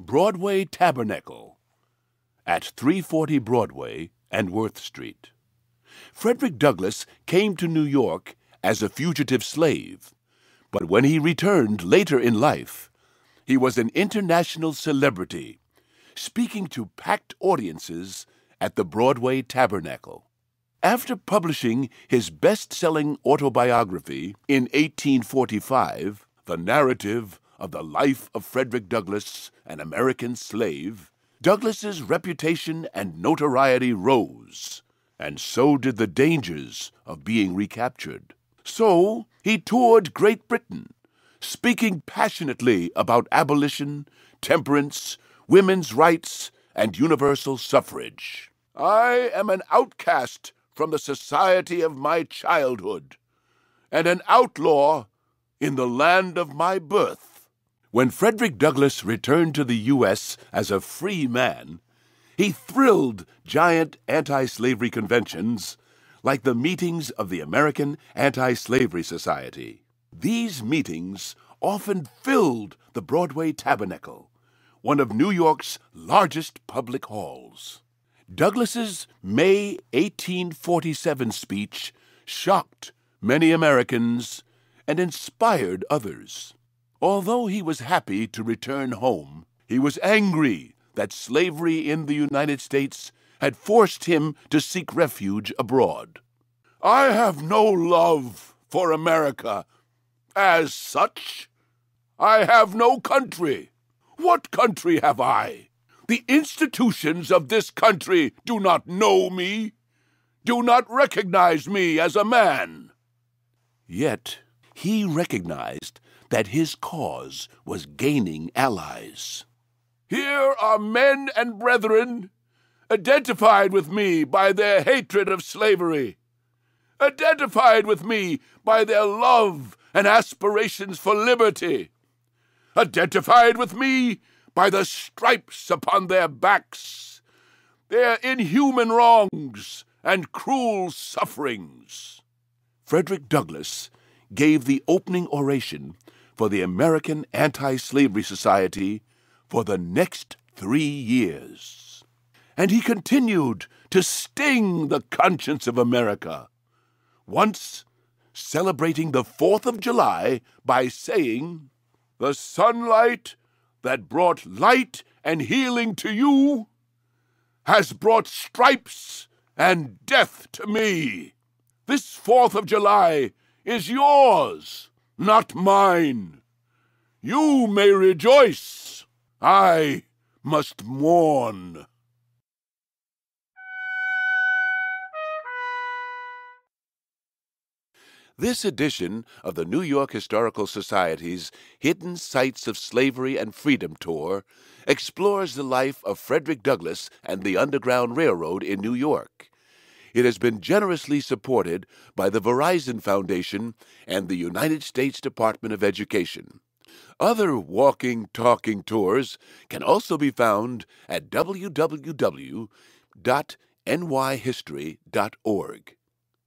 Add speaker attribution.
Speaker 1: Broadway Tabernacle at 340 Broadway and Worth Street. Frederick Douglass came to New York as a fugitive slave, but when he returned later in life, he was an international celebrity, speaking to packed audiences at the Broadway Tabernacle. After publishing his best-selling autobiography in 1845, The Narrative of the Life of Frederick Douglass, an American Slave, Douglass's reputation and notoriety rose, and so did the dangers of being recaptured. So he toured Great Britain, speaking passionately about abolition, temperance, women's rights, and universal suffrage. "I am an outcast from the society of my childhood, and an outlaw in the land of my birth." When Frederick Douglass returned to the U.S. as a free man, he thrilled giant anti-slavery conventions like the meetings of the American Anti-Slavery Society. These meetings often filled the Broadway Tabernacle, one of New York's largest public halls. Douglass's May 1847 speech shocked many Americans and inspired others. Although he was happy to return home, he was angry that slavery in the United States had forced him to seek refuge abroad. "I have no love for America as such. I have no country. What country have I? The institutions of this country do not know me, do not recognize me as a man." Yet he recognized that his cause was gaining allies. "Here are men and brethren identified with me by their hatred of slavery, identified with me by their love and aspirations for liberty, identified with me by the stripes upon their backs, their inhuman wrongs and cruel sufferings." Frederick Douglass gave the opening oration for the American Anti-Slavery Society for the next 3 years. And he continued to sting the conscience of America, once celebrating the 4th of July by saying, "The sunlight that brought light and healing to you has brought stripes and death to me. This 4th of July is yours, not mine. You may rejoice. I must mourn." This edition of the New York Historical Society's Hidden Sites of Slavery and Freedom Tour explores the life of Frederick Douglass and the Underground Railroad in New York. It has been generously supported by the Verizon Foundation and the United States Department of Education. Other walking, talking tours can also be found at www.nyhistory.org.